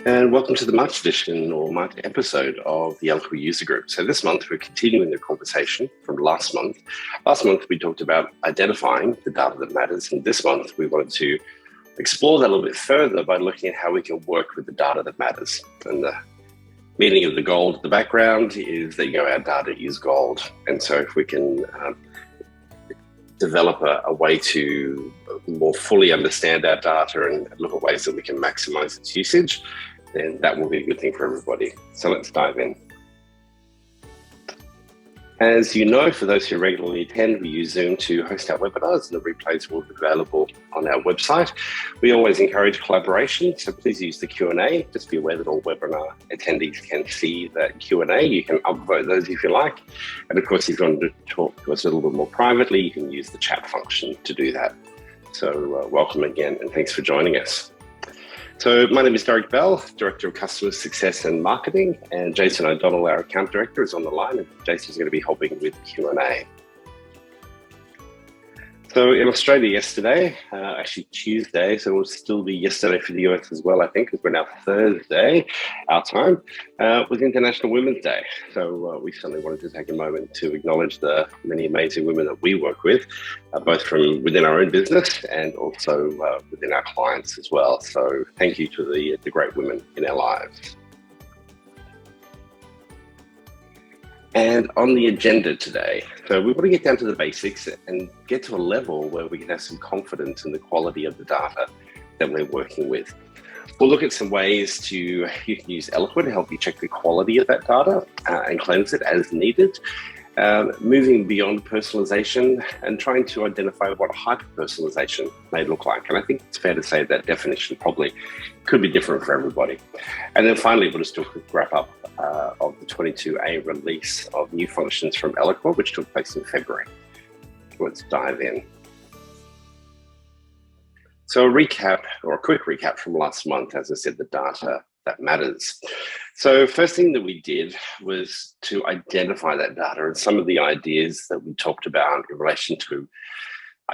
And welcome to the March edition or March episode of the Eloqua user group. So this month, we're continuing the conversation from last month. Last month, we talked about identifying the data that matters. And this month, we wanted to explore that a little bit further by looking at how we can work with the data that matters. And the meaning of the gold at the background is that, our data is gold. And so if we can develop a way to more fully understand our data and look at ways that we can maximize its usage, then that will be a good thing for everybody. So let's dive in. As you know, for those who regularly attend, we use Zoom to host our webinars, and the replays will be available on our website. We always encourage collaboration, so please use the Q&A. Just be aware that all webinar attendees can see that Q&A. You can upvote those if you like. And of course, if you want to talk to us a little bit more privately, you can use the chat function to do that. So welcome again, and thanks for joining us. So my name is Derek Bell, Director of Customer Success and Marketing, and Jason O'Donnell, our Account Director, is on the line, and Jason's going to be helping with Q&A. So in Australia yesterday, actually Tuesday, so it will still be yesterday for the US as well, I think, because we're now Thursday, our time, was International Women's Day. So we certainly wanted to take a moment to acknowledge the many amazing women that we work with, both from within our own business and also within our clients as well. So thank you to the great women in our lives. And on the agenda today, so we want to get down to the basics and get to a level where we can have some confidence in the quality of the data that we're working with. We'll look at some ways you can use Eloqua to help you check the quality of that data and cleanse it as needed. Moving beyond personalization and trying to identify what hyper-personalisation may look like. And I think it's fair to say that definition probably could be different for everybody. And then finally, we'll just do a quick wrap up of the 22A release of new functions from Eloqua, which took place in February. Let's dive in. So a quick recap from last month, as I said, the data that matters. So first thing that we did was to identify that data, and some of the ideas that we talked about in relation to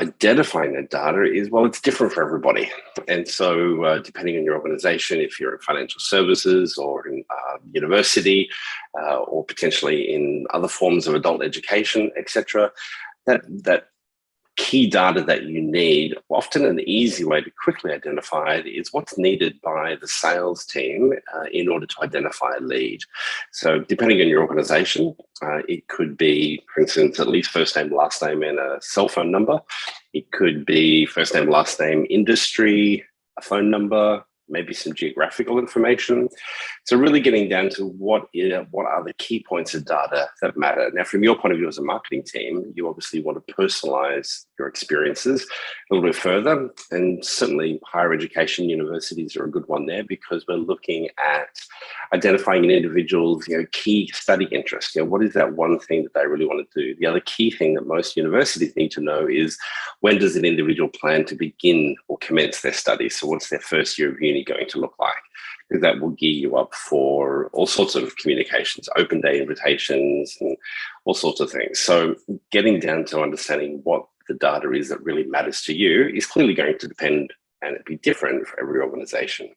identifying that data is, well, it's different for everybody. And so depending on your organization, if you're in financial services or in university or potentially in other forms of adult education, etc., that key data that you need, often an easy way to quickly identify it is what's needed by the sales team in order to identify a lead. So depending on your organization, it could be, for instance, at least first name, last name, and a cell phone number. It could be first name, last name, industry, a phone number, maybe some geographical information. So really getting down to what are the key points of data that matter. Now, from your point of view as a marketing team, you obviously want to personalize your experiences a little bit further. And certainly higher education universities are a good one there, because we're looking at identifying an individual's key study interest. What is that one thing that they really want to do? The other key thing that most universities need to know is, when does an individual plan to begin or commence their studies? So what's their first year of uni going to look like? Because that will gear you up for all sorts of communications, open day invitations, and all sorts of things. So getting down to understanding what the data is that really matters to you is clearly going to depend and be different for every organization.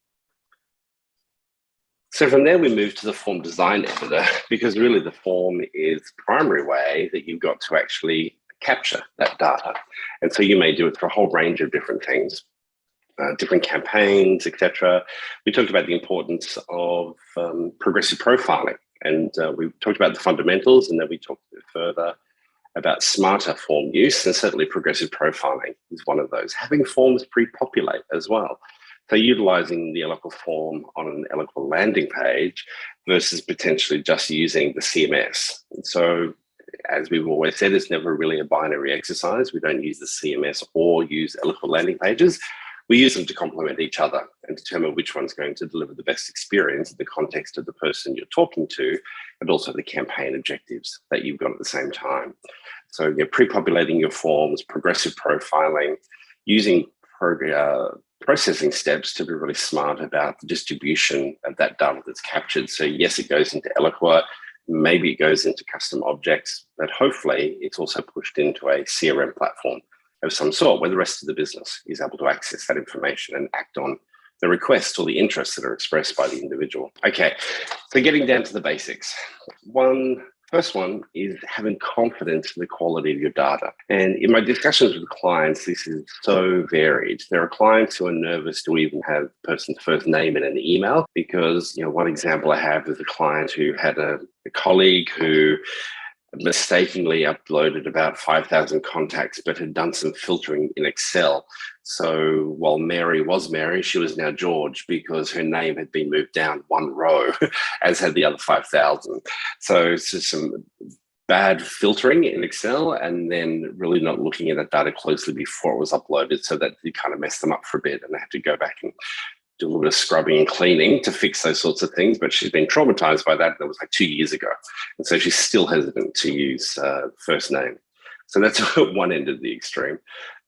So from there, we move to the form design editor, because really the form is the primary way that you've got to actually capture that data. And so you may do it for a whole range of different things. Different campaigns, etc. We talked about the importance of progressive profiling, and we talked about the fundamentals, and then we talked a bit further about smarter form use, and certainly progressive profiling is one of those. Having forms pre-populate as well. So utilizing the Eloqua form on an Eloqua landing page versus potentially just using the CMS. And so, as we've always said, it's never really a binary exercise. We don't use the CMS or use Eloqua landing pages. We use them to complement each other and determine which one's going to deliver the best experience in the context of the person you're talking to, and also the campaign objectives that you've got at the same time. So you're pre-populating your forms, progressive profiling, using processing steps to be really smart about the distribution of that data that's captured. So yes, it goes into Eloqua, maybe it goes into custom objects, but hopefully it's also pushed into a CRM platform of some sort where the rest of the business is able to access that information and act on the requests or the interests that are expressed by the individual. Okay, so getting down to the basics. First one is having confidence in the quality of your data. And in my discussions with clients, this is so varied. There are clients who are nervous to even have the person's first name in an email because, one example I have is a client who had a colleague who mistakenly uploaded about 5,000 contacts, but had done some filtering in Excel. So while Mary was Mary, she was now George because her name had been moved down one row, as had the other 5,000. So it's just some bad filtering in Excel and then really not looking at that data closely before it was uploaded. So that you kind of messed them up for a bit and they had to go back and do a little bit of scrubbing and cleaning to fix those sorts of things, but she's been traumatized by that. That was like 2 years ago. And so she's still hesitant to use first name. So that's one end of the extreme.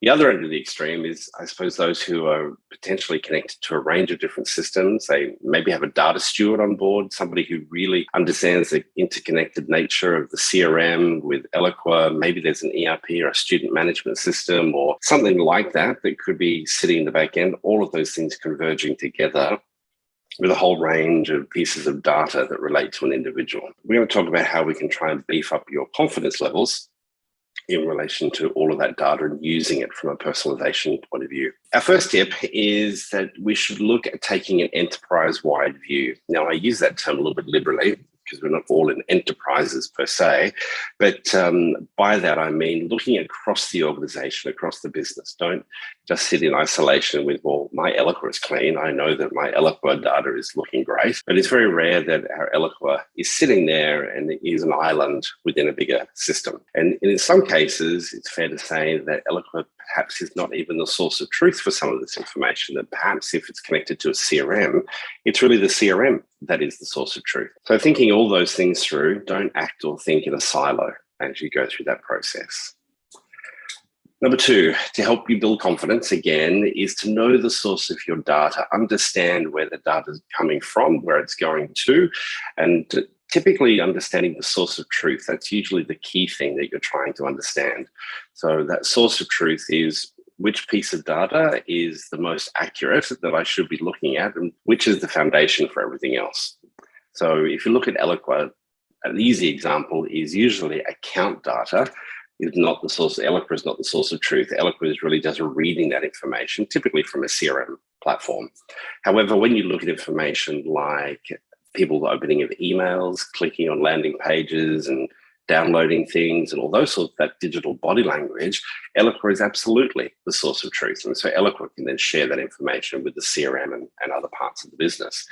The other end of the extreme is, I suppose, those who are potentially connected to a range of different systems. They maybe have a data steward on board, somebody who really understands the interconnected nature of the CRM with Eloqua. Maybe there's an ERP or a student management system or something like that that could be sitting in the back end. All of those things converging together with a whole range of pieces of data that relate to an individual. We're going to talk about how we can try and beef up your confidence levels in relation to all of that data and using it from a personalization point of view. Our first tip is that we should look at taking an enterprise-wide view. Now, I use that term a little bit liberally because we're not all in enterprises per se, but by that I mean looking across the organization, across the business. Don't just sit in isolation with, well, my Eloqua is clean. I know that my Eloqua data is looking great, but it's very rare that our Eloqua is sitting there and it is an island within a bigger system. And in some cases, it's fair to say that Eloqua perhaps is not even the source of truth for some of this information, that perhaps if it's connected to a CRM, it's really the CRM that is the source of truth. So thinking all those things through, don't act or think in a silo as you go through that process. Number two, to help you build confidence, again, is to know the source of your data, understand where the data is coming from, where it's going to, and typically understanding the source of truth. That's usually the key thing that you're trying to understand. So that source of truth is which piece of data is the most accurate that I should be looking at and which is the foundation for everything else. So if you look at Eloqua, an easy example is usually account data is not the source. Eloqua is not the source of truth. Eloqua is really just reading that information, typically from a CRM platform. However, when you look at information like people opening of emails, clicking on landing pages and downloading things and all those sorts of that digital body language, Eloqua is absolutely the source of truth. And so Eloqua can then share that information with the CRM and other parts of the business.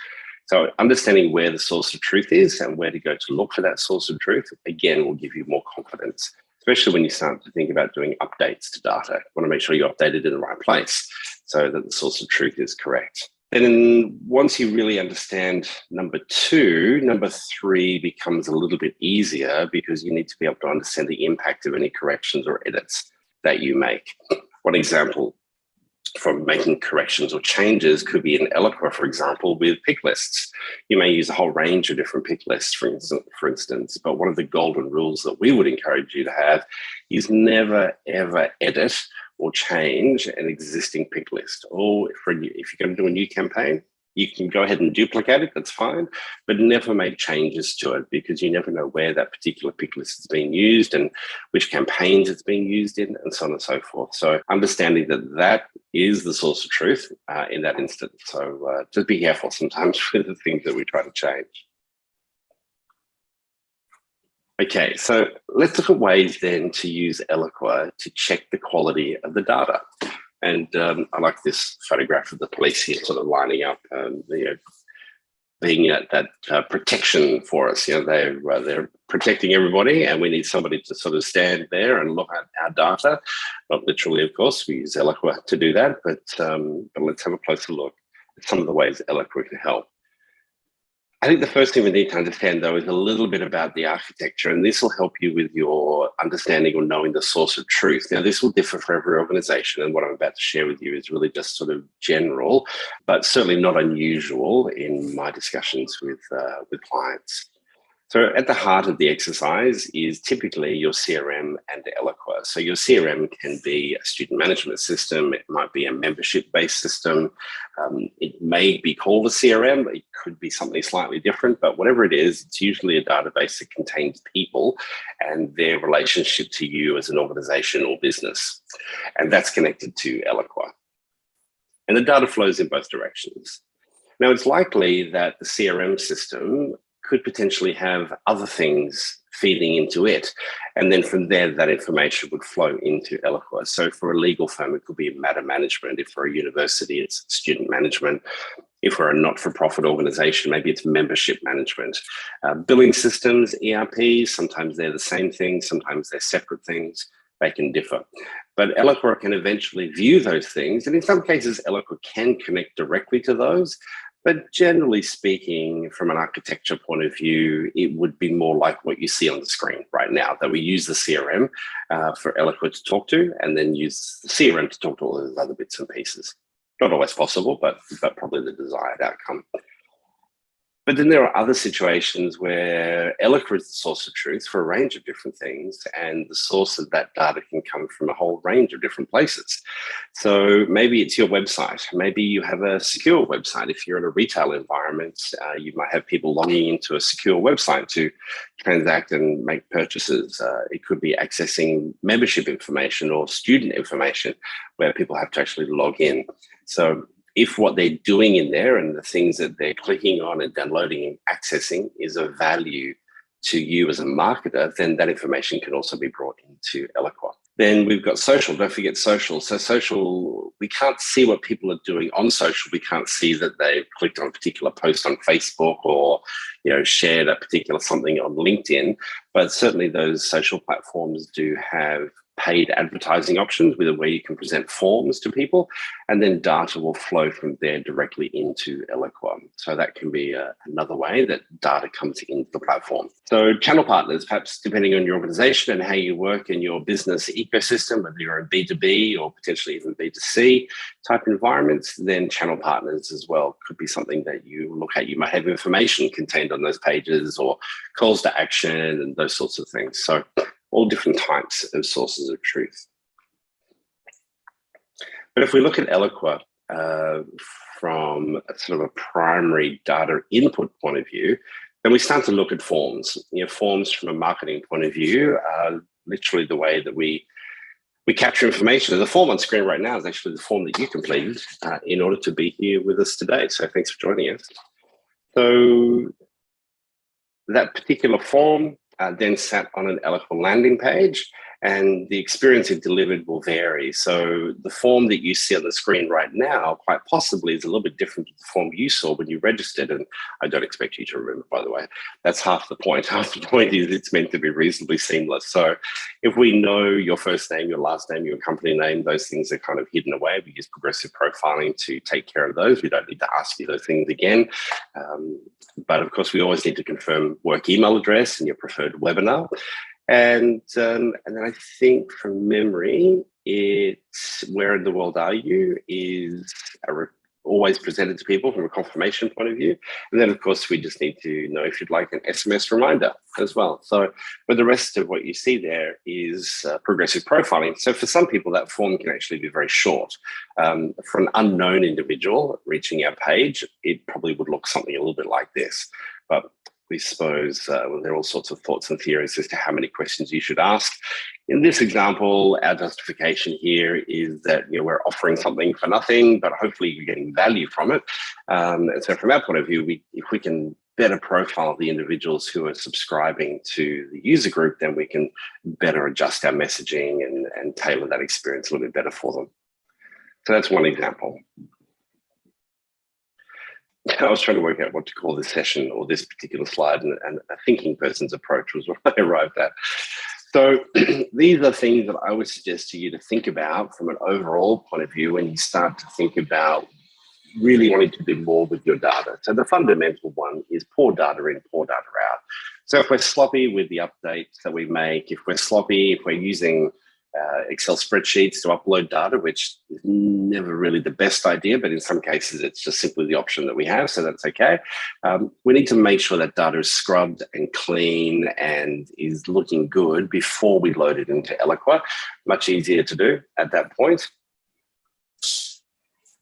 So understanding where the source of truth is and where to go to look for that source of truth, again, will give you more confidence, especially when you start to think about doing updates to data. You want to make sure you update it in the right place so that the source of truth is correct. Then once you really understand number two, number three becomes a little bit easier because you need to be able to understand the impact of any corrections or edits that you make. One example from making corrections or changes could be in Eloqua, for example, with pick lists. You may use a whole range of different pick lists, for instance, but one of the golden rules that we would encourage you to have is never, ever edit or change an existing pick list. Or if you're going to do a new campaign, you can go ahead and duplicate it, that's fine, but never make changes to it because you never know where that particular pick list is being used and which campaigns it's being used in and so on and so forth. So understanding that that is the source of truth in that instance. So just be careful sometimes with the things that we try to change. Okay, so let's look at ways then to use Eloqua to check the quality of the data. And I like this photograph of the police here sort of lining up, being that protection for us. They're protecting everybody and we need somebody to sort of stand there and look at our data. Not literally, of course, we use Eloqua to do that, but let's have a closer look at some of the ways Eloqua can help. I think the first thing we need to understand, though, is a little bit about the architecture, and this will help you with your understanding or knowing the source of truth. Now, this will differ for every organization, and what I'm about to share with you is really just sort of general, but certainly not unusual in my discussions with clients. So at the heart of the exercise is typically your CRM and Eloqua. So your CRM can be a student management system. It might be a membership-based system. It may be called a CRM. It could be something slightly different, but whatever it is, it's usually a database that contains people and their relationship to you as an organization or business. And that's connected to Eloqua. And the data flows in both directions. Now, it's likely that the CRM system could potentially have other things feeding into it. And then from there, that information would flow into Eloqua. So for a legal firm, it could be matter management. If we're a university, it's student management. If we're a not-for-profit organization, maybe it's membership management. Billing systems, ERPs, sometimes they're the same thing, sometimes they're separate things. They can differ. But Eloqua can eventually view those things. And in some cases, Eloqua can connect directly to those. But generally speaking, from an architecture point of view, it would be more like what you see on the screen right now, that we use the CRM for Eloqua to talk to, and then use the CRM to talk to all those other bits and pieces. Not always possible, but probably the desired outcome. But then there are other situations where Eloqua is the source of truth for a range of different things, and the source of that data can come from a whole range of different places. So maybe it's your website. Maybe you have a secure website. If you're in a retail environment, you might have people logging into a secure website to transact and make purchases. It could be accessing membership information or student information where people have to actually log in. So if what they're doing in there and the things that they're clicking on and downloading and accessing is of value to you as a marketer, then that information can also be brought into Eloqua. Then we've got social. Don't forget social. So social, we can't see what people are doing on social. We can't see that they've clicked on a particular post on Facebook or shared a particular something on LinkedIn. But certainly those social platforms do have paid advertising options where you can present forms to people, and then data will flow from there directly into Eloqua. So that can be another way that data comes into the platform. So channel partners, perhaps depending on your organization and how you work in your business ecosystem, whether you're in B2B or potentially even B2C type environments, then channel partners as well could be something that you look at. You might have information contained on those pages or calls to action and those sorts of things. So all different types of sources of truth. But if we look at Eloqua from a sort of a primary data input point of view, then we start to look at forms. Forms from a marketing point of view are literally the way that we capture information. The form on screen right now is actually the form that you completed in order to be here with us today. So thanks for joining us. So that particular form then sat on an Eloqua landing page, and the experience it delivered will vary. So the form that you see on the screen right now, quite possibly, is a little bit different to the form you saw when you registered. And I don't expect you to remember, by the way. That's half the point. Half the point is it's meant to be reasonably seamless. So if we know your first name, your last name, your company name, those things are kind of hidden away. We use progressive profiling to take care of those. We don't need to ask you those things again. But of course, we always need to confirm work email address and your preferred webinar. And then I think from memory, it's where in the world are you is always presented to people from a confirmation point of view. And then, of course, we just need to know if you'd like an SMS reminder as well. So, but the rest of what you see there is progressive profiling. So for some people, that form can actually be very short. For an unknown individual reaching our page, it probably would look something a little bit like this. But we suppose there are all sorts of thoughts and theories as to how many questions you should ask. In this example, our justification here is that we're offering something for nothing, but hopefully you're getting value from it. And so from our point of view, if we can better profile the individuals who are subscribing to the user group, then we can better adjust our messaging and tailor that experience a little bit better for them. So that's one example. I was trying to work out what to call this session or this particular slide, and a thinking person's approach was what I arrived at. So these are things that I would suggest to you to think about from an overall point of view when you start to think about really wanting to do more with your data. So the fundamental one is pour data in, pour data out. So if we're sloppy with the updates that we make, if we're sloppy, if we're using Excel spreadsheets to upload data, which is never really the best idea, but in some cases it's just simply the option that we have, so that's okay. We need to make sure that data is scrubbed and clean and is looking good before we load it into Eloqua. Much easier to do at that point.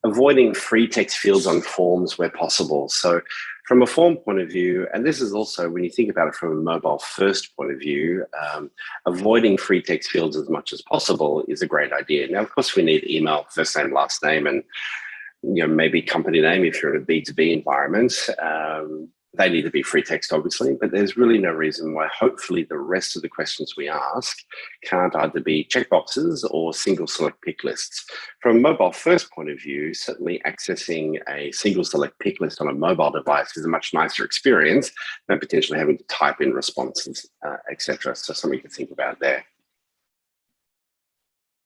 Avoiding free text fields on forms where possible. So from a form point of view, and this is also when you think about it from a mobile first point of view, avoiding free text fields as much as possible is a great idea. Now, of course, we need email, first name, last name, and maybe company name if you're in a B2B environment. They need to be free text, obviously, but there's really no reason why hopefully the rest of the questions we ask can't either be checkboxes or single select pick lists. From a mobile first point of view, certainly accessing a single select pick list on a mobile device is a much nicer experience than potentially having to type in responses, etc. So something to think about there.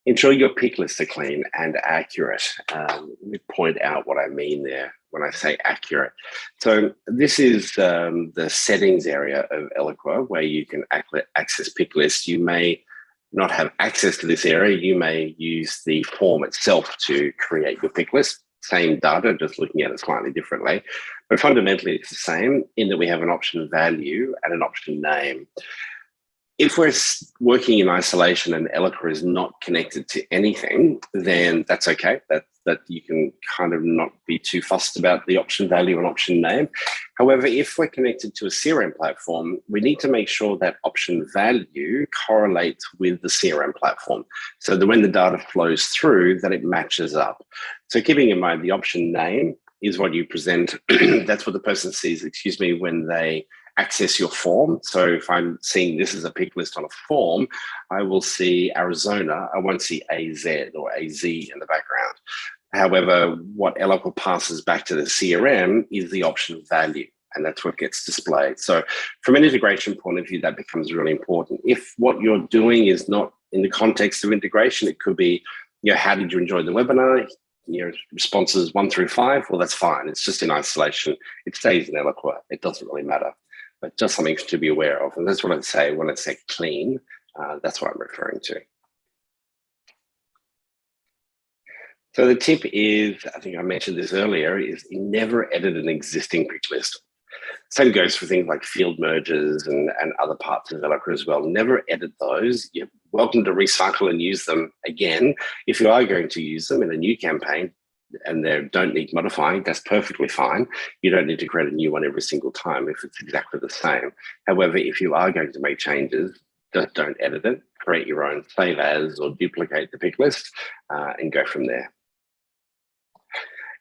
Ensure your pick lists are clean and accurate. Let me point out what I mean there when I say accurate. So this is the settings area of Eloqua where you can access pick lists. You may not have access to this area. You may use the form itself to create your pick list. Same data, just looking at it slightly differently. But fundamentally, it's the same in that we have an option value and an option name. If we're working in isolation and Eloqua is not connected to anything, then that's okay. That you can kind of not be too fussed about the option value and option name. However, if we're connected to a CRM platform, we need to make sure that option value correlates with the CRM platform so that when the data flows through, that it matches up. So keeping in mind the option name is what you present. That's what the person sees, when they access your form. So if I'm seeing this as a pick list on a form, I will see Arizona. I won't see AZ or AZ in the background. However, what Eloqua passes back to the CRM is the option value, and that's what gets displayed. So from an integration point of view, that becomes really important. If what you're doing is not in the context of integration, it could be, how did you enjoy the webinar? Responses 1 through 5, well, that's fine. It's just in isolation. It stays in Eloqua. It doesn't really matter. But just something to be aware of. And that's what I'd say when I say clean, that's what I'm referring to. So the tip is, I think I mentioned this earlier, is never edit an existing pick list. Same goes for things like field merges and other parts of Eloqua as well. Never edit those. You're welcome to recycle and use them again. If you are going to use them in a new campaign, and they don't need modifying, that's perfectly fine. You don't need to create a new one every single time if it's exactly the same. However, if you are going to make changes, just don't edit it. Create your own save as or duplicate the pick list and go from there.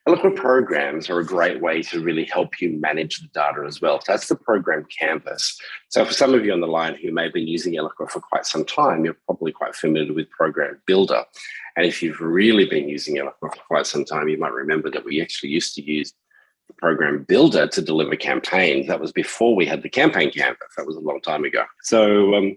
Eloqua programs are a great way to really help you manage the data as well. So that's the program canvas. So for some of you on the line who may have been using Eloqua for quite some time, you're probably quite familiar with Program Builder. And if you've really been using Eloqua for quite some time, you might remember that we actually used to use the Program Builder to deliver campaigns. That was before we had the campaign canvas. That was a long time ago. So,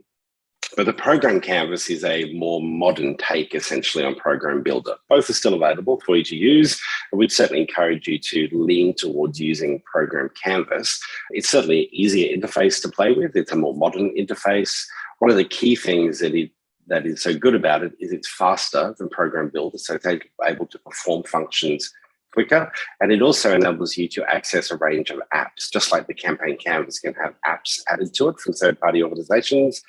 but the program canvas is a more modern take essentially on Program Builder. Both are still available for you to use. We'd certainly encourage you to lean towards using Program Canvas. It's certainly an easier interface to play with. It's a more modern interface. One of the key things that is so good about it is it's faster than Program Builder. So it's able to perform functions quicker. And it also enables you to access a range of apps, just like the campaign canvas can have apps added to it from third-party organizations.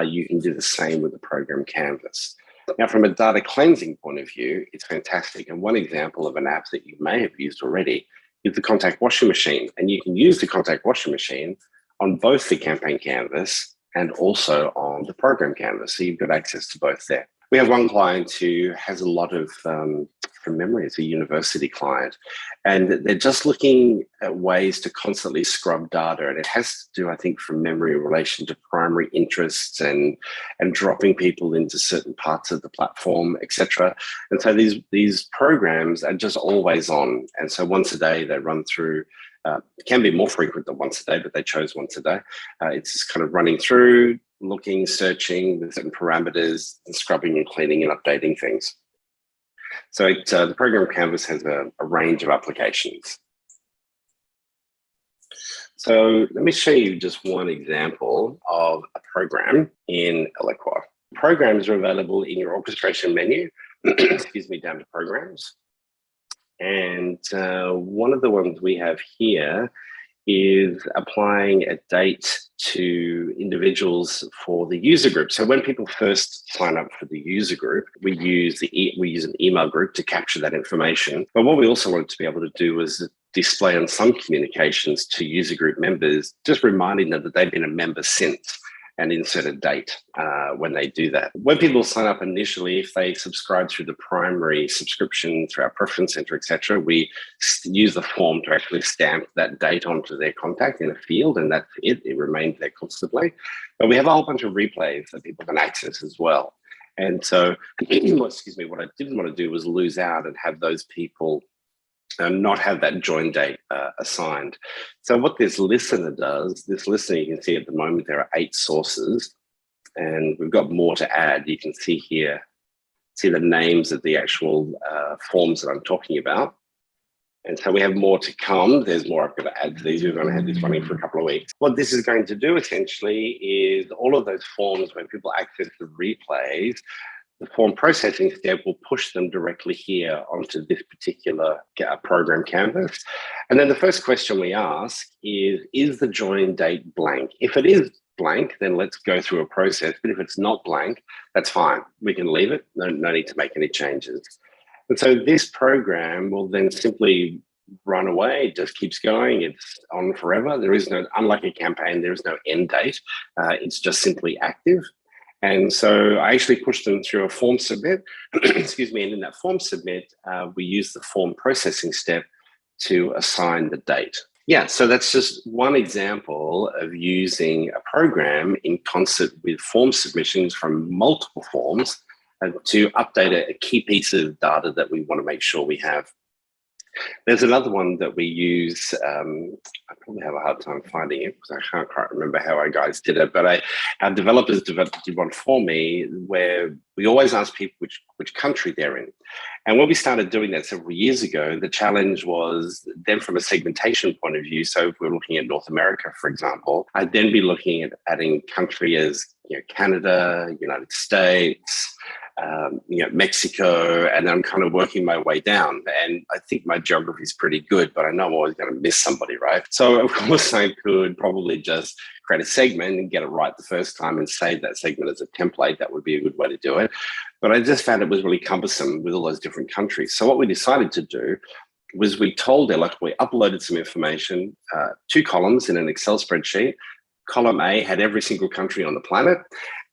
You can do the same with the program canvas. Now, from a data cleansing point of view, it's fantastic. And one example of an app that you may have used already is the contact washing machine. And you can use the contact washing machine on both the campaign canvas and also on the program canvas. So you've got access to both there. We have one client who has a lot of, from memory, it's a university client, and they're just looking at ways to constantly scrub data. And it has to do, I think, from memory in relation to primary interests and dropping people into certain parts of the platform, etc. And so these programs are just always on. And so once a day they run through. It can be more frequent than once a day, but they chose once a day. It's just kind of running through, looking, searching with certain parameters, and scrubbing and cleaning and updating things. So the program canvas has a range of applications. So let me show you just one example of a program in Eloqua. Programs are available in your orchestration menu, excuse me, down to programs. And one of the ones we have here is applying a date to individuals for the user group. So when people first sign up for the user group, we use an email group to capture that information. But what we also wanted to be able to do was display on some communications to user group members, just reminding them that they've been a member since, and insert a date when they do that. When people sign up initially, if they subscribe through the primary subscription through our preference center, etc., we use the form to actually stamp that date onto their contact in a field, and that's it. It remains there constantly. But we have a whole bunch of replays that people can access as well. And so, excuse me, what I didn't want to do was lose out and have those people and not have that join date assigned. So what this listener does, this listener, you can see at the moment, there are 8 sources, and we've got more to add. You can see here, see the names of the actual forms that I'm talking about. And so we have more to come. There's more I've got to add to these. We've only had this running for a couple of weeks. What this is going to do essentially is all of those forms when people access the replays, the form processing step will push them directly here onto this particular program canvas. And then the first question we ask is the join date blank? If it is blank, then let's go through a process. But if it's not blank, that's fine. We can leave it. No need to make any changes. And so this program will then simply run away. It just keeps going. It's on forever. There is no, unlike a campaign, there is no end date. It's just simply active. And so I actually pushed them through a form submit, excuse me, and in that form submit, we use the form processing step to assign the date. Yeah, so that's just one example of using a program in concert with form submissions from multiple forms to update a key piece of data that we want to make sure we have. There's another one that we use. I probably have a hard time finding it because I can't quite remember how our guys did it, but our developers did one for me where we always ask people which country they're in. And when we started doing that several years ago, the challenge was then from a segmentation point of view. So if we're looking at North America, for example, I'd then be looking at adding country as Canada, United States, Mexico, and I'm kind of working my way down. And I think my geography is pretty good, but I know I'm always going to miss somebody, right? So of course I could probably just create a segment and get it right the first time and save that segment as a template. That would be a good way to do it. But I just found it was really cumbersome with all those different countries. So what we decided to do was we told Eloqua, we uploaded some information, 2 columns in an Excel spreadsheet. Column A had every single country on the planet.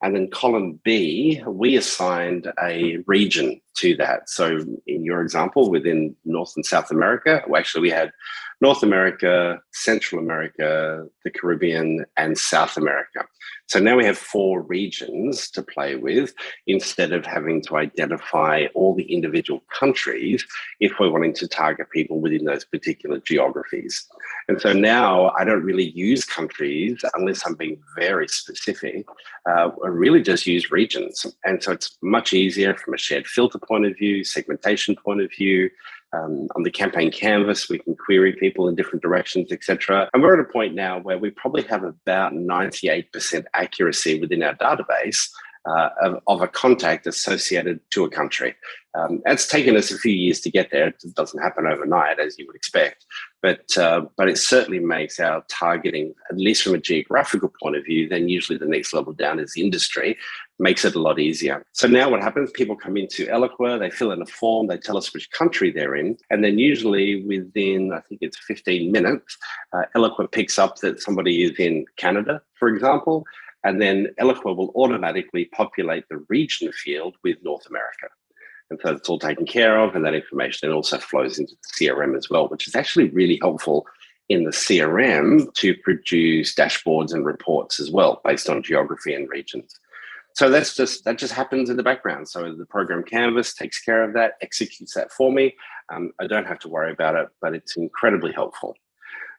And then column B, we assigned a region to that. So in your example, within North and South America, well, actually we had North America, Central America, the Caribbean, and South America. So now we have 4 regions to play with instead of having to identify all the individual countries if we're wanting to target people within those particular geographies. And so now I don't really use countries unless I'm being very specific. I really just use regions. And so it's much easier from a shared filter point of view, segmentation point of view. On the campaign canvas, we can query people in different directions, etc. And we're at a point now where we probably have about 98% accuracy within our database of a contact associated to a country. It's taken us a few years to get there. It doesn't happen overnight, as you would expect. But it certainly makes our targeting, at least from a geographical point of view, then usually the next level down is industry, makes it a lot easier. So now what happens, people come into Eloqua, they fill in a form, they tell us which country they're in, and then usually within, I think it's 15 minutes, Eloqua picks up that somebody is in Canada, for example, and then Eloqua will automatically populate the region field with North America. And so it's all taken care of, and that information then also flows into the CRM as well, which is actually really helpful in the CRM to produce dashboards and reports as well, based on geography and regions. So that just happens in the background. So the program canvas takes care of that, executes that for me. I don't have to worry about it, but it's incredibly helpful.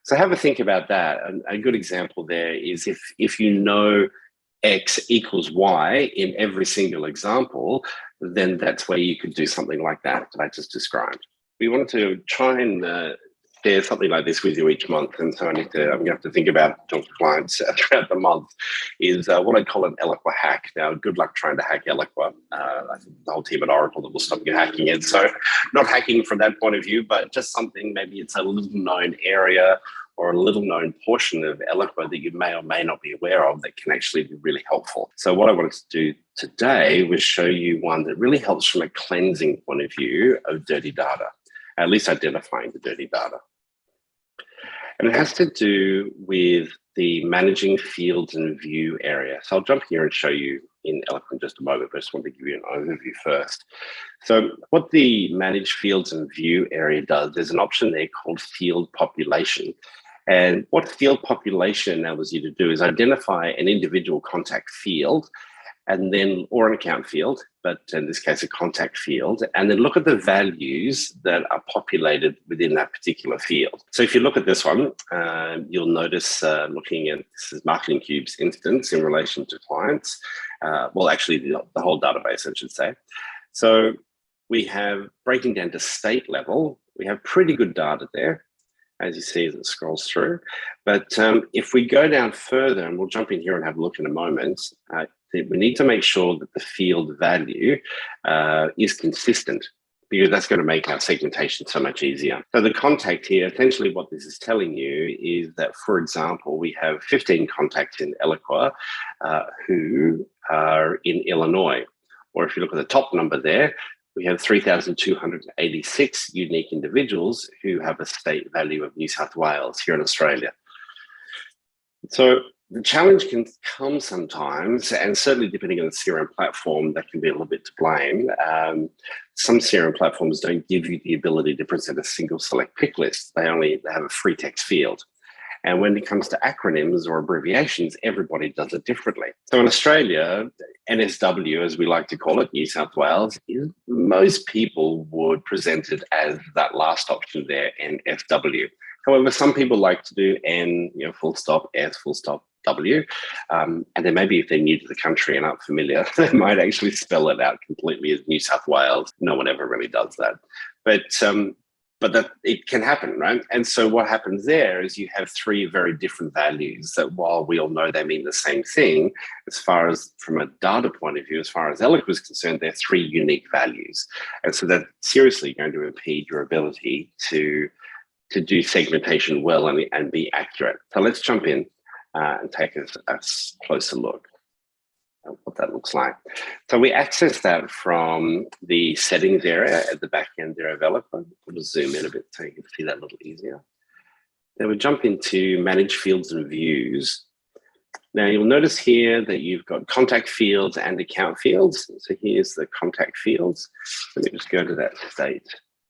So have a think about that. A good example there is if you know X equals Y in every single example, then that's where you could do something like that I just described. We wanted to try and share something like this with you each month, and so I'm going to have to think about talking to clients throughout the month, is what I call an Eloqua hack. Now, good luck trying to hack Eloqua. I think the whole team at Oracle that will stop you hacking it. So not hacking from that point of view, but just something, maybe it's a little known area or a little known portion of Eloqua that you may or may not be aware of that can actually be really helpful. So what I wanted to do today was show you one that really helps from a cleansing point of view of dirty data, at least identifying the dirty data. And it has to do with the managing fields and view area. So I'll jump here and show you in Eloqua in just a moment, but I just want to give you an overview first. So what the manage fields and view area does, there's an option there called field population. And what field population allows you to do is identify an individual contact field, and then, or an account field, but in this case, a contact field, and then look at the values that are populated within that particular field. So if you look at this one, you'll notice looking at, this is Marketing Cube's instance in relation to clients. Well, actually the whole database, I should say. So we have, breaking down to state level, we have pretty good data there, as you see as it scrolls through. But if we go down further, and we'll jump in here and have a look in a moment, we need to make sure that the field value is consistent, because that's going to make our segmentation so much easier. So the contact here, essentially what this is telling you is that, for example, we have 15 contacts in Eloqua who are in Illinois. Or if you look at the top number there, we have 3,286 unique individuals who have a state value of New South Wales here in Australia. So the challenge can come sometimes, and certainly depending on the CRM platform, that can be a little bit to blame. Some CRM platforms don't give you the ability to present a single select pick list. They have a free text field. And when it comes to acronyms or abbreviations, everybody does it differently. So in Australia, NSW, as we like to call it, New South Wales, most people would present it as that last option there, NSW. However, some people like to do N, full stop, S, full stop, W. And then maybe if they're new to the country and aren't familiar, they might actually spell it out completely as New South Wales. No one ever really does that. But that it can happen, right? And so what happens there is you have three very different values that, while we all know they mean the same thing, as far as from a data point of view, as far as Eloqua is concerned, they're three unique values. And so that's seriously going to impede your ability to do segmentation well and be accurate. So let's jump in and take a closer look at what that looks like. So we access that from the settings area at the back end there of Eloqua. We'll zoom in a bit so you can see that a little easier. Then we jump into manage fields and views. Now you'll notice here that you've got contact fields and account fields. So here's the contact fields. Let me just go to that state.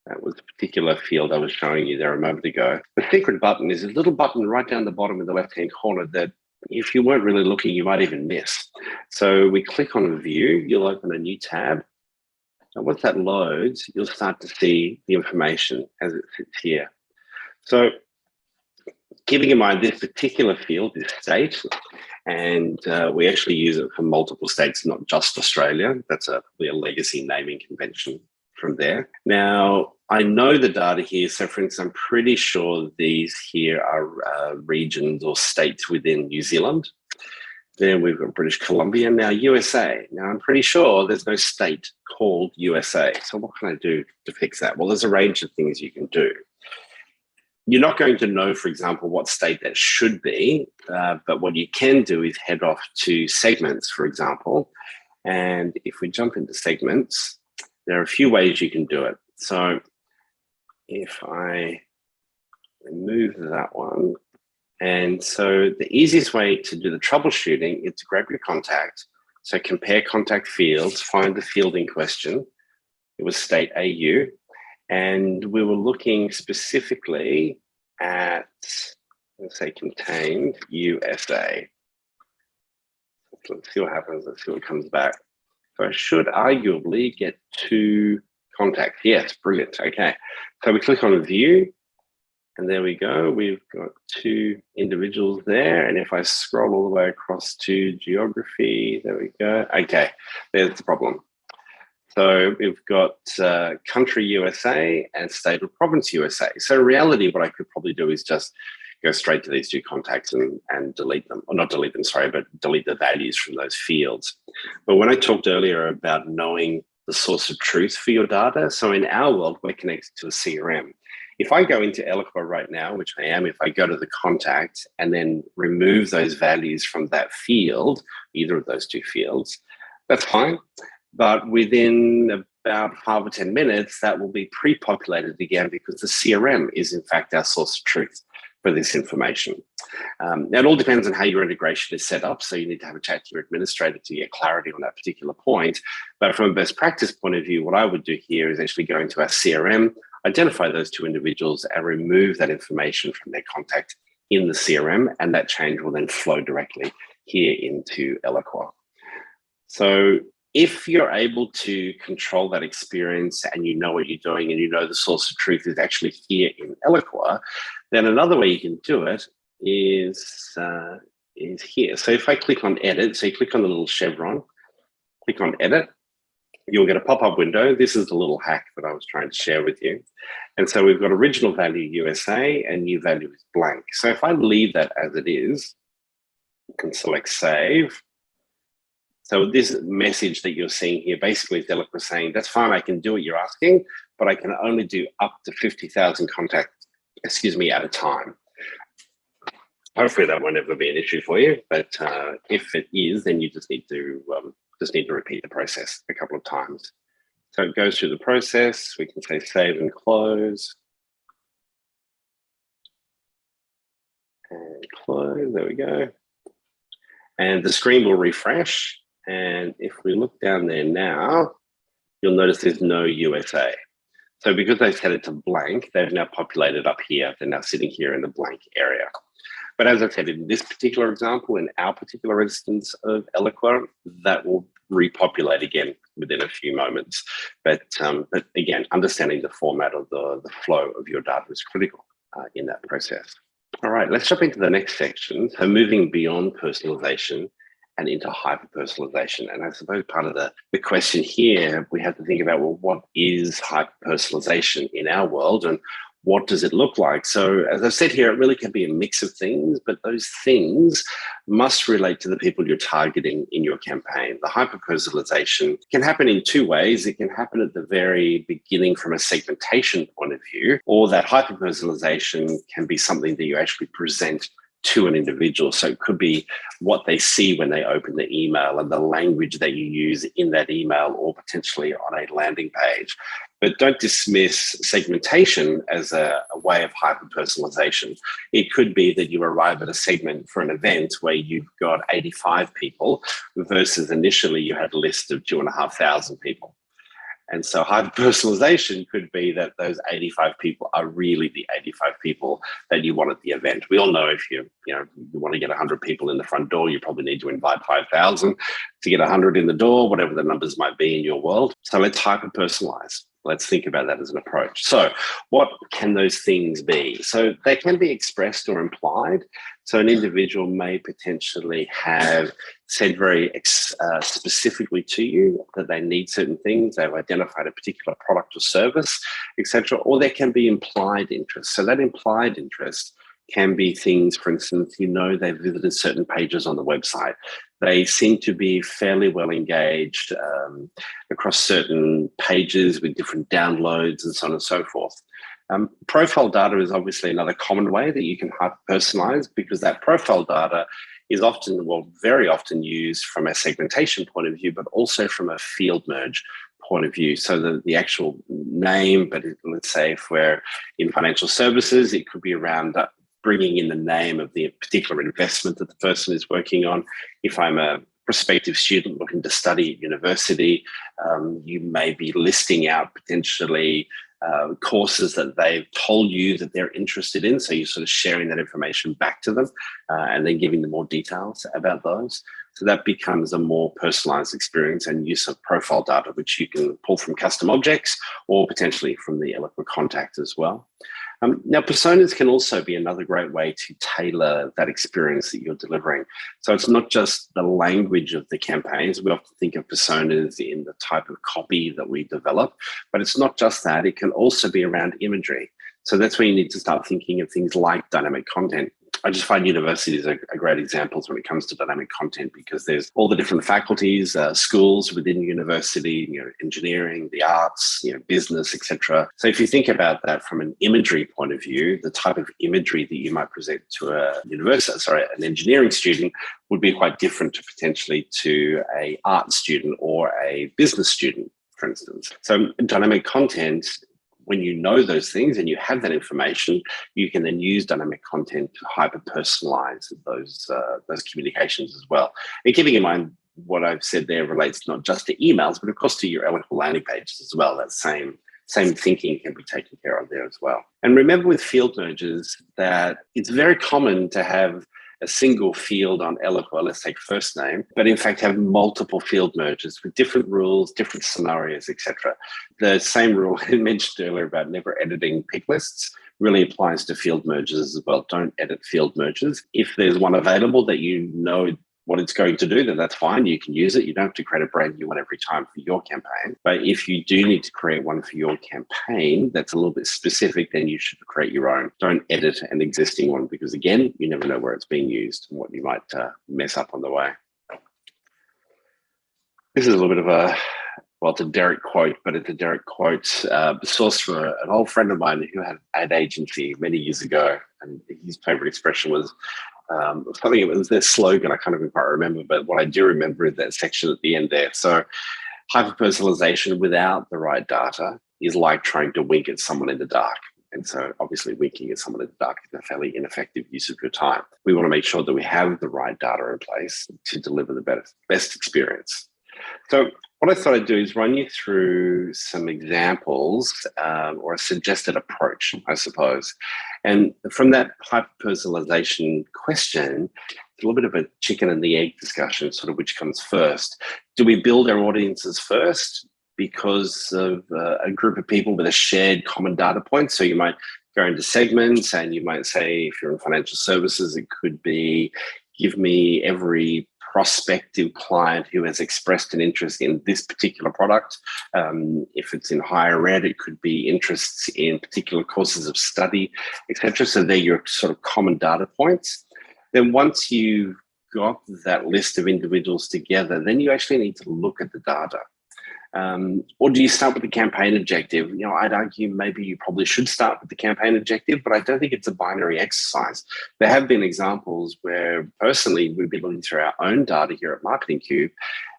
That was the particular field I was showing you there a moment ago. The secret button is a little button right down the bottom in the left-hand corner that if you weren't really looking, you might even miss. So we click on a view, you'll open a new tab. And once that loads, you'll start to see the information as it sits here. So keeping in mind this particular field is state, and we actually use it for multiple states, not just Australia. That's a legacy naming convention from there. Now, I know the data here. So for instance, I'm pretty sure these here are regions or states within New Zealand. Then we've got British Columbia, now USA. Now I'm pretty sure there's no state called USA. So what can I do to fix that? Well, there's a range of things you can do. You're not going to know, for example, what state that should be, but what you can do is head off to segments, for example. And if we jump into segments, there are a few ways you can do it. So if I remove that one, and so the easiest way to do the troubleshooting is to grab your contact. So compare contact fields, find the field in question. It was state AU. And we were looking specifically at, let's say, contained USA. Let's see what happens. Let's see what comes back. So I should arguably get two contacts. Yes, brilliant. Okay. So we click on view, and there we go. We've got two individuals there. And if I scroll all the way across to geography, there we go. Okay, there's the problem. So we've got country USA and state or province USA. So in reality, what I could probably do is just go straight to these two contacts and delete them, or not delete them, sorry, but delete the values from those fields. But when I talked earlier about knowing the source of truth for your data, so in our world, we're connected to a CRM. If I go into Eloqua right now, which I am, if I go to the contact and then remove those values from that field, either of those two fields, that's fine. But within about 5 or 10 minutes, that will be pre-populated again because the CRM is in fact our source of truth for this information. Now, it all depends on how your integration is set up. So you need to have a chat to your administrator to get clarity on that particular point. But from a best practice point of view, what I would do here is actually go into our CRM, identify those two individuals and remove that information from their contact in the CRM. And that change will then flow directly here into Eloqua. So if you're able to control that experience and you know what you're doing and you know the source of truth is actually here in Eloqua, then another way you can do it is here. So if I click on edit, so you click on the little chevron, click on edit, you'll get a pop-up window. This is the little hack that I was trying to share with you. And so we've got original value USA and new value is blank. So if I leave that as it is, you can select save. So this message that you're seeing here basically is Eloqua saying, that's fine, I can do what you're asking, but I can only do up to 50,000 contacts, at a time. Hopefully that won't ever be an issue for you, but if it is, then you just need to repeat the process a couple of times. So it goes through the process. We can say save and close. And close, there we go. And the screen will refresh. And if we look down there now, you'll notice there's no USA. So because they've set it to blank, they've now populated up here. They're now sitting here in the blank area. But as I said, in this particular example, in our particular instance of Eloqua, that will repopulate again within a few moments. But again, understanding the format of the flow of your data is critical in that process. All right, let's jump into the next section. So moving beyond personalization and into hyper-personalization. And I suppose part of the question here, we have to think about, well, what is hyper-personalization in our world and what does it look like? So as I've said here, it really can be a mix of things, but those things must relate to the people you're targeting in your campaign. The hyper-personalization can happen in two ways. It can happen at the very beginning from a segmentation point of view, or that hyper-personalization can be something that you actually present to an individual. So it could be what they see when they open the email and the language that you use in that email or potentially on a landing page. But don't dismiss segmentation as a way of hyper-personalization. It could be that you arrive at a segment for an event where you've got 85 people versus initially you had a list of 2,500 people. And so hyper-personalization could be that those 85 people are really the 85 people that you want at the event. We all know if you want to get 100 people in the front door, you probably need to invite 5,000 to get 100 in the door, whatever the numbers might be in your world. So let's hyper-personalize. Let's think about that as an approach. So what can those things be? So they can be expressed or implied. So an individual may potentially have said very specifically to you that they need certain things. They've identified a particular product or service, etc. Or there can be implied interest. So that implied interest can be things, for instance, they've visited certain pages on the website. They seem to be fairly well engaged across certain pages with different downloads and so on and so forth. Profile data is obviously another common way that you can hyper-personalize because that profile data is very often used from a segmentation point of view, but also from a field merge point of view. So the actual name, but let's say if we're in financial services, it could be around bringing in the name of the particular investment that the person is working on. If I'm a prospective student looking to study at university, you may be listing out potentially courses that they've told you that they're interested in. So you're sort of sharing that information back to them and then giving them more details about those. So that becomes a more personalized experience and use of profile data, which you can pull from custom objects or potentially from the Eloqua contact as well. Now, personas can also be another great way to tailor that experience that you're delivering. So it's not just the language of the campaigns. We often think of personas in the type of copy that we develop, but it's not just that. It can also be around imagery. So that's where you need to start thinking of things like dynamic content. I just find universities are great examples when it comes to dynamic content, because there's all the different faculties, schools within university, engineering, the arts, business, etc. So if you think about that from an imagery point of view, the type of imagery that you might present to an engineering student would be quite different to potentially to a art student or a business student, for instance. So dynamic content, when you know those things and you have that information, you can then use dynamic content to hyper-personalize those communications as well. And keeping in mind what I've said there relates not just to emails, but of course to your Eloqua landing pages as well. That same thinking can be taken care of there as well. And remember with field merges that it's very common to have a single field on Eloqua, let's take first name, but in fact have multiple field merges with different rules, different scenarios, etc. The same rule I mentioned earlier about never editing pick lists really applies to field merges as well. Don't edit field merges. If there's one available that you know what it's going to do, then that's fine. You can use it. You don't have to create a brand new one every time for your campaign. But if you do need to create one for your campaign that's a little bit specific, then you should create your own. Don't edit an existing one, because again, you never know where it's being used and what you might mess up on the way. This is a little bit of it's a Derek quote, but it's a Derek quote sourced from an old friend of mine who had an ad agency many years ago. And his favorite expression was, something, it was their slogan, I can't even quite remember, but what I do remember is that section at the end there. So hyper-personalization without the right data is like trying to wink at someone in the dark. And so obviously winking at someone in the dark is a fairly ineffective use of your time. We want to make sure that we have the right data in place to deliver the best experience. So what I thought I'd do is run you through some examples or a suggested approach, I suppose. And from that hyper-personalization question, it's a little bit of a chicken and the egg discussion, sort of which comes first. Do we build our audiences first because of a group of people with a shared common data point? So you might go into segments and you might say, if you're in financial services, it could be, give me every prospective client who has expressed an interest in this particular product. If it's in higher ed, it could be interests in particular courses of study, etc. So they're your sort of common data points. Then once you've got that list of individuals together, then you actually need to look at the data. Or do you start with the campaign objective? I'd argue maybe you probably should start with the campaign objective, but I don't think it's a binary exercise. There have been examples where personally we've been looking through our own data here at Marketing Cube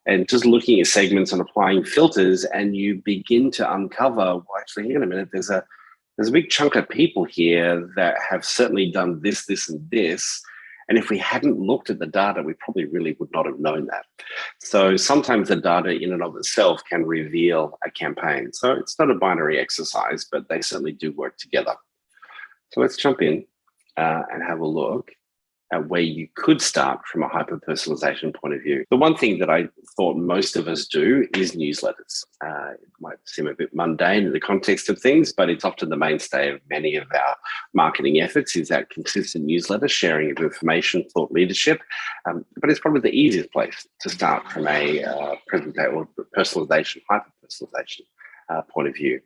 and just looking at segments and applying filters, and you begin to uncover, well, actually, hang on a minute, there's a big chunk of people here that have certainly done this, this, and this. And if we hadn't looked at the data, we probably really would not have known that. So sometimes the data in and of itself can reveal a campaign. So it's not a binary exercise, but they certainly do work together. So let's jump in and have a look at where you could start from a hyper-personalization point of view. The one thing that I thought most of us do is newsletters. It might seem a bit mundane in the context of things, but it's often the mainstay of many of our marketing efforts, is that consistent newsletter, sharing of information, thought leadership. But it's probably the easiest place to start from a personalization, hyper-personalization point of view.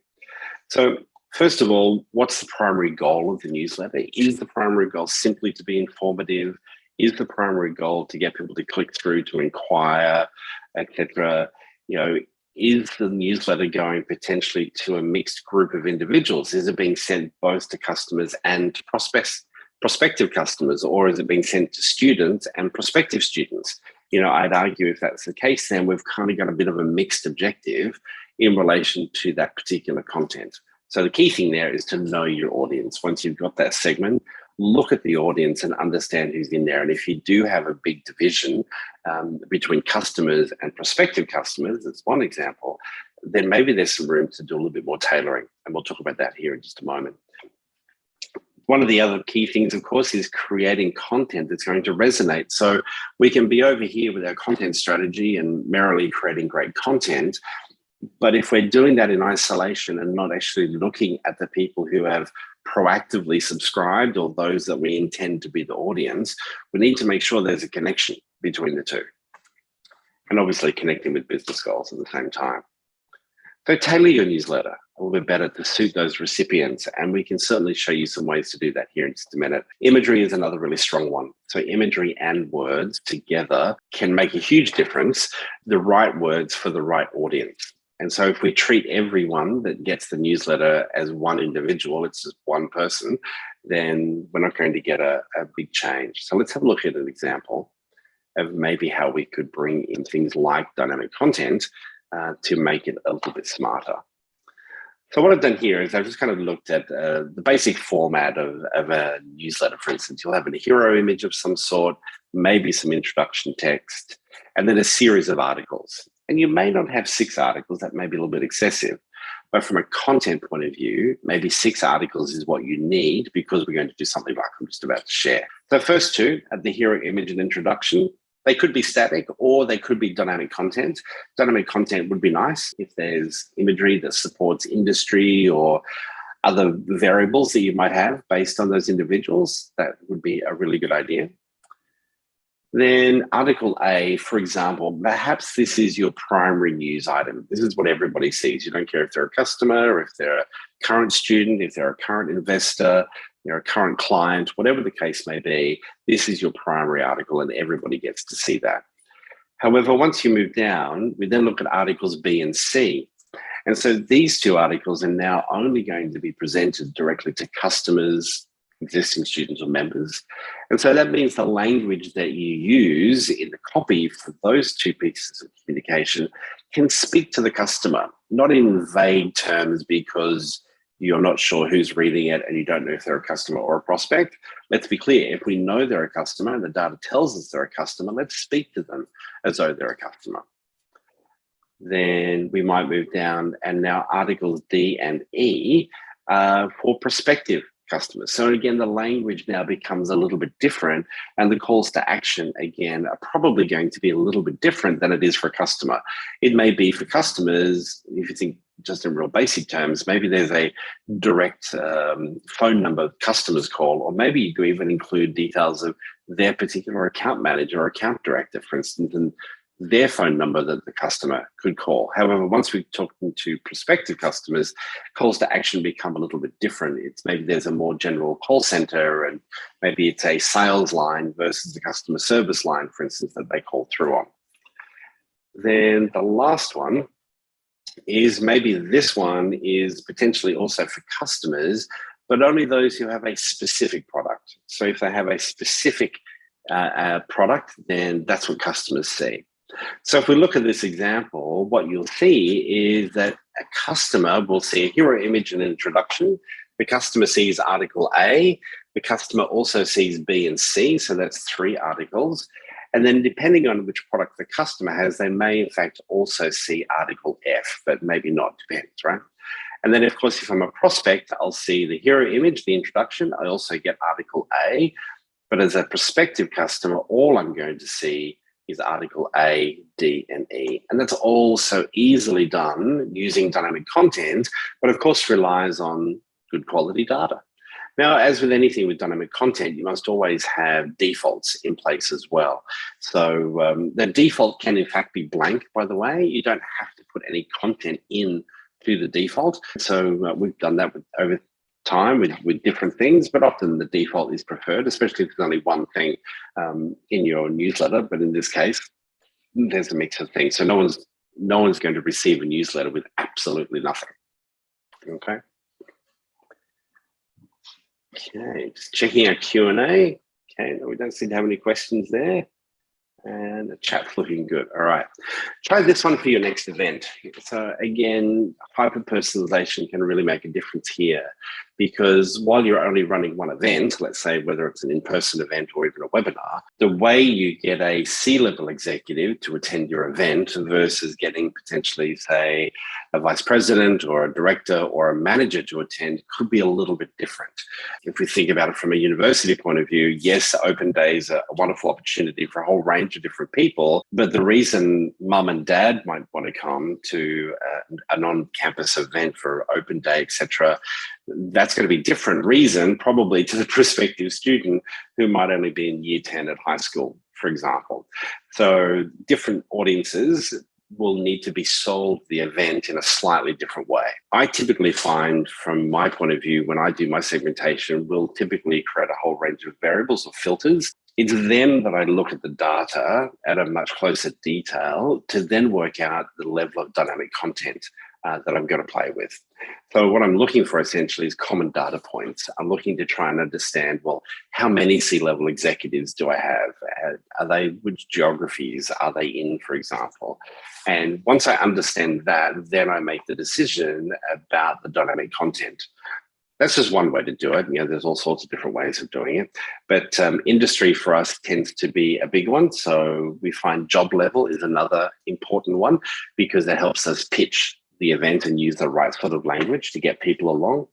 So first of all, what's the primary goal of the newsletter? Is the primary goal simply to be informative? Is the primary goal to get people to click through, to inquire, etc.? Is the newsletter going potentially to a mixed group of individuals? Is it being sent both to customers and to prospective customers, or is it being sent to students and prospective students? I'd argue if that's the case, then we've kind of got a bit of a mixed objective in relation to that particular content. So the key thing there is to know your audience. Once you've got that segment, look at the audience and understand who's in there. And if you do have a big division between customers and prospective customers, that's one example, then maybe there's some room to do a little bit more tailoring. And we'll talk about that here in just a moment. One of the other key things, of course, is creating content that's going to resonate. So we can be over here with our content strategy and merrily creating great content, but if we're doing that in isolation and not actually looking at the people who have proactively subscribed or those that we intend to be the audience, we need to make sure there's a connection between the two. And obviously connecting with business goals at the same time. So tailor your newsletter a little bit better to suit those recipients. And we can certainly show you some ways to do that here in just a minute. Imagery is another really strong one. So imagery and words together can make a huge difference, the right words for the right audience. And so if we treat everyone that gets the newsletter as one individual, it's just one person, then we're not going to get a big change. So let's have a look at an example of maybe how we could bring in things like dynamic content to make it a little bit smarter. So what I've done here is I've just kind of looked at the basic format of a newsletter. For instance, you'll have a hero image of some sort, maybe some introduction text, and then a series of articles. And you may not have 6 articles, that may be a little bit excessive. But from a content point of view, maybe 6 articles is what you need because we're going to do something like I'm just about to share. The first 2, the hero image and introduction, they could be static or they could be dynamic content. Dynamic content would be nice if there's imagery that supports industry or other variables that you might have based on those individuals. That would be a really good idea. Then Article A, for example, perhaps this is your primary news item. This is what everybody sees. You don't care if they're a customer, or if they're a current student, if they're a current investor, you're a current client, whatever the case may be, this is your primary article and everybody gets to see that. However, once you move down, we then look at articles B and C. And so these 2 articles are now only going to be presented directly to customers, existing students or members. And so that means the language that you use in the copy for those 2 pieces of communication can speak to the customer, not in vague terms because you're not sure who's reading it and you don't know if they're a customer or a prospect. Let's be clear, if we know they're a customer and the data tells us they're a customer, let's speak to them as though they're a customer. Then we might move down, and now articles D and E for prospective customers. So again, the language now becomes a little bit different, and the calls to action, again, are probably going to be a little bit different than it is for a customer. It may be for customers, if you think just in real basic terms, maybe there's a direct phone number customers call, or maybe you could even include details of their particular account manager or account director, for instance, and their phone number that the customer could call. However, once we're talking to prospective customers, calls to action become a little bit different. It's maybe there's a more general call center, and maybe it's a sales line versus the customer service line, for instance, that they call through on. Then the last one is maybe this one is potentially also for customers, but only those who have a specific product. So if they have a specific product, then that's what customers see. So if we look at this example, what you'll see is that a customer will see a hero image and introduction. The customer sees article A. The customer also sees B and C, so that's 3 articles. And then depending on which product the customer has, they may in fact also see article F, but maybe not, depends, right? And then of course, if I'm a prospect, I'll see the hero image, the introduction. I also get article A, but as a prospective customer, all I'm going to see is article A, D, and E. And that's all so easily done using dynamic content, but of course relies on good quality data. Now, as with anything with dynamic content, you must always have defaults in place as well. So the default can in fact be blank, by the way. You don't have to put any content in to the default. So we've done that over time with different things, but often the default is preferred, especially if there's only one thing in your newsletter. But in this case, there's a mix of things. So no one's going to receive a newsletter with absolutely nothing. Okay. Okay, just checking our Q&A. Okay, no, we don't seem to have any questions there. And the chat's looking good. All right, try this one for your next event. So again, hyper-personalization can really make a difference here, because while you're only running one event, let's say whether it's an in-person event or even a webinar, the way you get a C-level executive to attend your event versus getting potentially, say, a vice president or a director or a manager to attend could be a little bit different. If we think about it from a university point of view, yes, open days are a wonderful opportunity for a whole range of different people, but the reason mum and dad might want to come to an on-campus event for open day, etc., that's going to be a different reason probably to the prospective student who might only be in year 10 at high school, for example. So different audiences will need to be sold the event in a slightly different way. I typically find, from my point of view, when I do my segmentation, we'll typically create a whole range of variables or filters. It's then that I look at the data at a much closer detail to then work out the level of dynamic content that I'm going to play with. So what I'm looking for essentially is common data points. I'm looking to try and understand, well, how many C-level executives do I have? Are they, which geographies are they in, for example? And once I understand that, then I make the decision about the dynamic content. That's just one way to do it. There's all sorts of different ways of doing it. But industry for us tends to be a big one. So we find job level is another important one because it helps us pitch the event and use the right sort of language to get people along.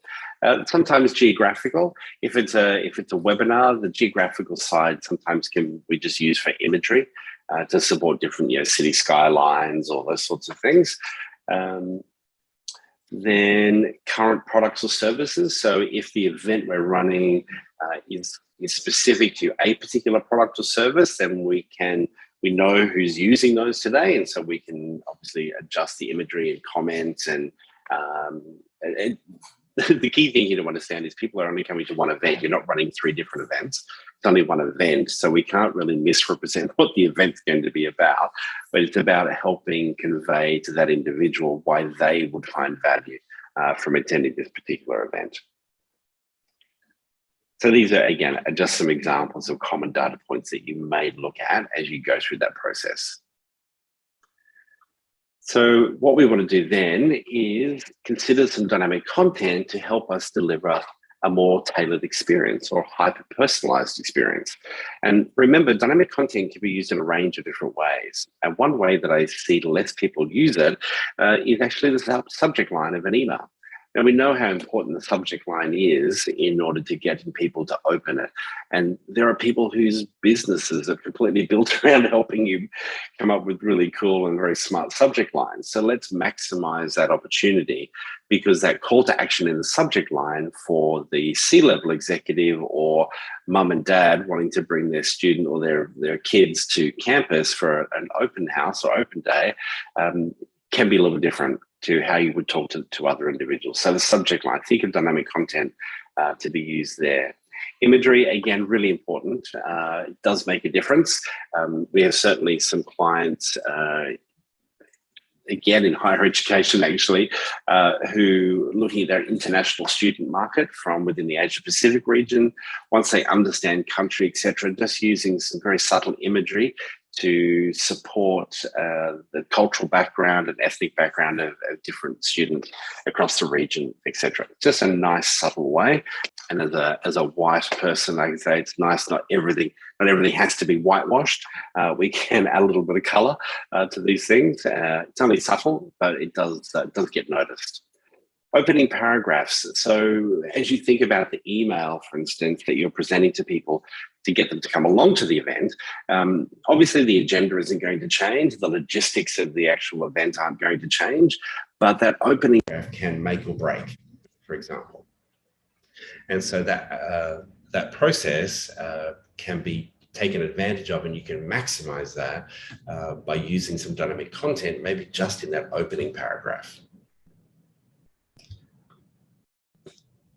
Sometimes geographical. If it's a webinar, the geographical side sometimes we just use for imagery to support different city skylines or those sorts of things. Then current products or services. So if the event we're running is specific to a particular product or service, then we know who's using those today, and so we can obviously adjust the imagery and comments. And the key thing here to understand is people are only coming to one event. You're not running 3 different events. It's only one event, so we can't really misrepresent what the event's going to be about, but it's about helping convey to that individual why they would find value from attending this particular event. So these are, again, just some examples of common data points that you may look at as you go through that process. So what we want to do then is consider some dynamic content to help us deliver a more tailored experience or hyper-personalized experience. And remember, dynamic content can be used in a range of different ways. And one way that I see less people use it is actually the subject line of an email. Now, we know how important the subject line is in order to get people to open it. And there are people whose businesses are completely built around helping you come up with really cool and very smart subject lines. So let's maximize that opportunity, because that call to action in the subject line for the C-level executive or mum and dad wanting to bring their student or their kids to campus for an open house or open day can be a little different to how you would talk to other individuals. So the subject line, think of dynamic content to be used there. Imagery, again, really important. It does make a difference. We have certainly some clients, again, in higher education, actually, who looking at their international student market from within the Asia Pacific region, once they understand country, etc., just using some very subtle imagery to support the cultural background and ethnic background of different students across the region, etc. Just a nice, subtle way. And as a white person, I can say it's nice. Not everything has to be whitewashed. We can add a little bit of color to these things. It's only subtle, but it does get noticed. Opening paragraphs. So as you think about the email, for instance, that you're presenting to people to get them to come along to the event, obviously the agenda isn't going to change. The logistics of the actual event aren't going to change, but that opening can make or break, for example. And so that process can be taken advantage of, and you can maximize that by using some dynamic content, maybe just in that opening paragraph.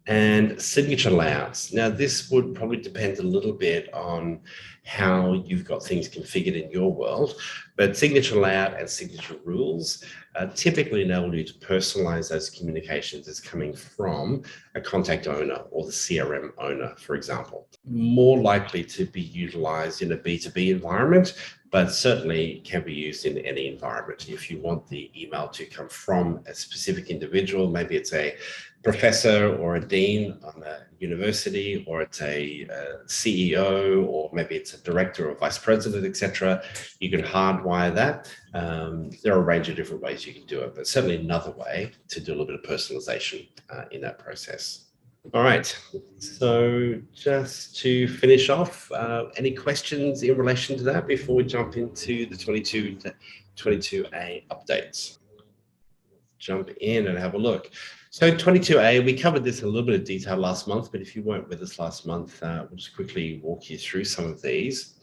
And signature layouts. Now, this would probably depend a little bit on how you've got things configured in your world, but signature layout and signature rules typically enable you to personalize those communications as coming from a contact owner or the CRM owner, for example. More likely to be utilized in a B2B environment, but certainly can be used in any environment. If you want the email to come from a specific individual, maybe it's a professor or a dean on a university, or it's a CEO, or maybe it's a director or vice president, etc. You can hardwire that. There are a range of different ways you can do it, but certainly another way to do a little bit of personalization in that process. All right, so just to finish off, any questions in relation to that before we jump into the 22A updates? Jump in and have a look. So 22A, we covered this in a little bit of detail last month, but if you weren't with us last month, we'll just quickly walk you through some of these.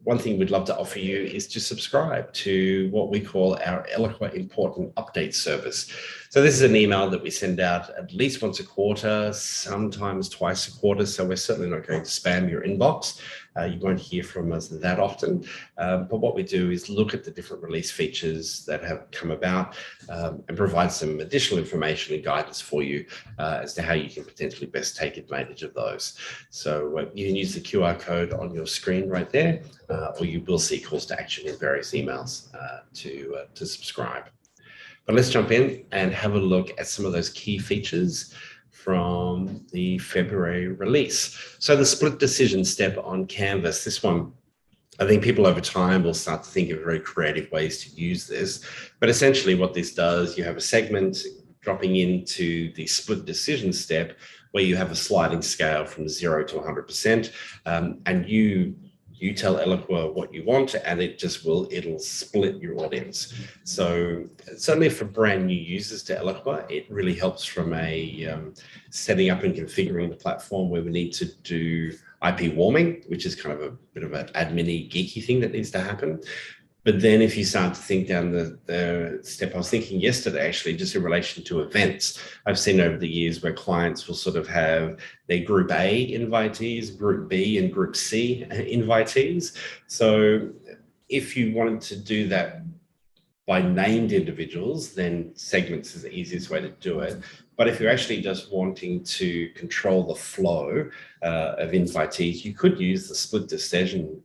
One thing we'd love to offer you is to subscribe to what we call our Eloqua Important Update service. So this is an email that we send out at least once a quarter, sometimes twice a quarter. So we're certainly not going to spam your inbox. You won't hear from us that often. But what we do is look at the different release features that have come about and provide some additional information and guidance for you as to how you can potentially best take advantage of those. So you can use the QR code on your screen right there, or you will see calls to action in various emails to subscribe. But let's jump in and have a look at some of those key features from the February release. So the split decision step on Canvas, this one, I think people over time will start to think of very creative ways to use this. But essentially what this does, you have a segment dropping into the split decision step where you have a sliding scale from 0 to 100%, and you tell Eloqua what you want, and it'll split your audience. So certainly for brand new users to Eloqua, it really helps from a setting up and configuring the platform where we need to do IP warming, which is kind of a bit of an admin-y, geeky thing that needs to happen. But then if you start to think down the step, I was thinking yesterday, actually, just in relation to events, I've seen over the years where clients will sort of have their Group A invitees, Group B and Group C invitees. So if you wanted to do that by named individuals, then segments is the easiest way to do it. But if you're actually just wanting to control the flow of invitees, you could use the split decision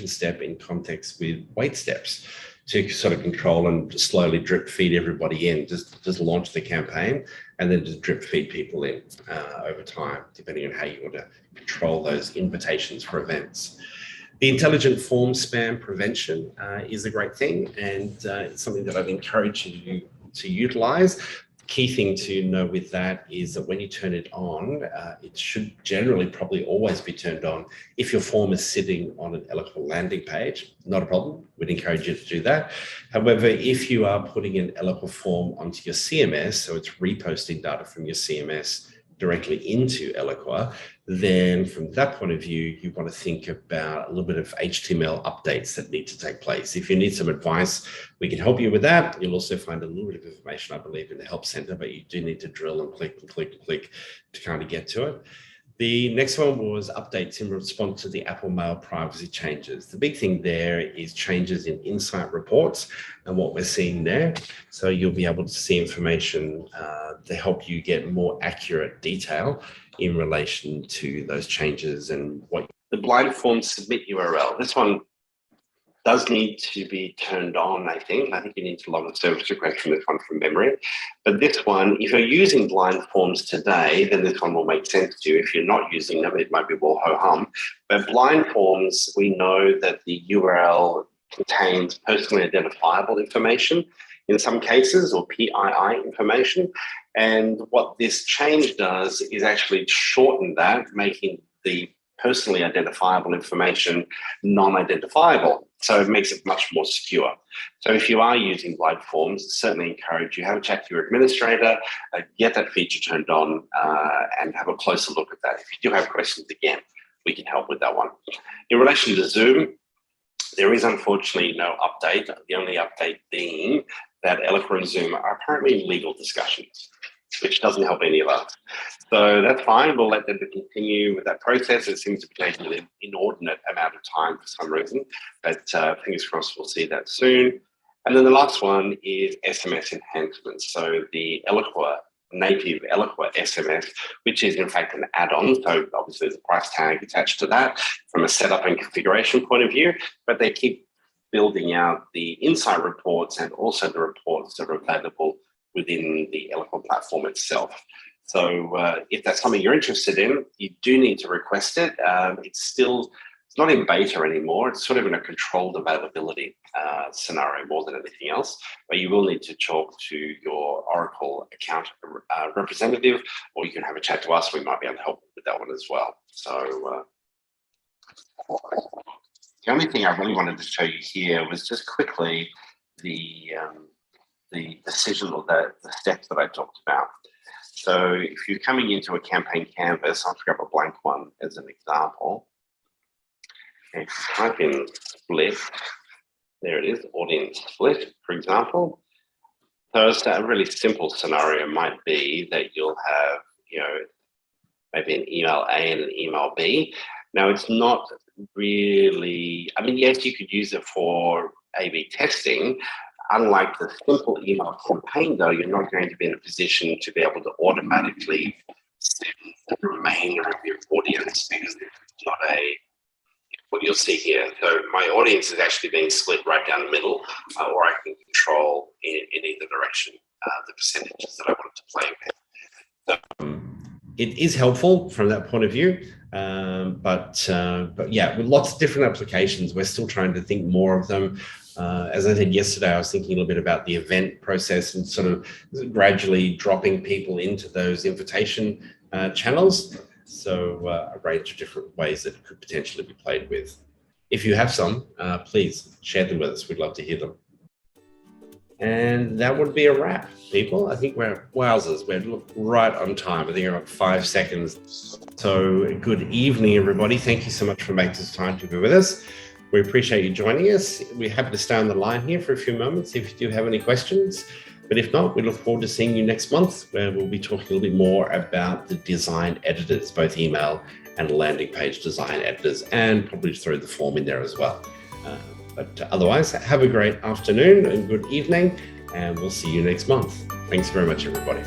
step in context with wait steps to sort of control and slowly drip feed everybody in. Just launch the campaign and then just drip feed people in over time, depending on how you want to control those invitations for events. The intelligent form spam prevention is a great thing, and it's something that I'd encourage you to utilize. Key thing to know with that is that when you turn it on, it should generally probably always be turned on if your form is sitting on an Eloqua landing page. Not a problem. We'd encourage you to do that. However, if you are putting an Eloqua form onto your CMS, so it's reposting data from your CMS directly into Eloqua, then from that point of view, you want to think about a little bit of HTML updates that need to take place. If you need some advice, we can help you with that. You'll also find a little bit of information, I believe, in the help center, but you do need to drill and click and click and click to kind of get to it. The next one was updates in response to the Apple Mail privacy changes. The big thing there is changes in insight reports and what we're seeing there. So you'll be able to see information to help you get more accurate detail in relation to those changes and what. The blind form submit URL. This one does need to be turned on, I think. I think you need to log a service request from this one from memory. But this one, if you're using blind forms today, then this one will make sense to you. If you're not using them, it might be well ho-hum. But blind forms, we know that the URL contains personally identifiable information in some cases, or PII information. And what this change does is actually shorten that, making the personally identifiable information non-identifiable. So it makes it much more secure. So if you are using blind forms, certainly encourage you have a chat to your administrator, get that feature turned on, and have a closer look at that. If you do have questions, again, we can help with that one. In relation to Zoom, there is unfortunately no update. The only update being that Eloqua and Zoom are apparently in legal discussions, which doesn't help any of us. So that's fine. We'll let them continue with that process. It seems to be taking an inordinate amount of time for some reason, but fingers crossed we'll see that soon. And then the last one is SMS enhancements. So the Eloqua native Eloqua SMS, which is in fact an add-on. So obviously there's a price tag attached to that from a setup and configuration point of view, but they keep building out the insight reports and also the reports that are available within the Eloqua platform itself. So if that's something you're interested in, you do need to request it. It's not in beta anymore. It's sort of in a controlled availability scenario more than anything else, but you will need to talk to your Oracle account representative, or you can have a chat to us. We might be able to help with that one as well. So the only thing I really wanted to show you here was just quickly the decision or the steps that I talked about. So if you're coming into a campaign canvas, I'll grab a blank one as an example. And type in split. There it is, audience split, for example. So a really simple scenario might be that you'll have, maybe an email A and an email B. Now it's not really, yes, you could use it for A/B testing. Unlike the simple email campaign, though, you're not going to be in a position to be able to automatically send the remainder of your audience, because it's not what you'll see here. So my audience is actually being split right down the middle, or I can control in either direction the percentages that I want to play with. So, it is helpful from that point of view, but yeah, with lots of different applications, we're still trying to think more of them. As I said yesterday, I was thinking a little bit about the event process and sort of gradually dropping people into those invitation channels. So a range of different ways that it could potentially be played with. If you have some, please share them with us. We'd love to hear them. And that would be a wrap, people. I think we're right on time. I think we're about 5 seconds. So good evening, everybody. Thank you so much for making this time to be with us. We appreciate you joining us. We're happy to stay on the line here for a few moments if you do have any questions. But if not, we look forward to seeing you next month, where we'll be talking a little bit more about the design editors, both email and landing page design editors, and probably throw the form in there as well. But otherwise, have a great afternoon and good evening, and we'll see you next month. Thanks very much, everybody.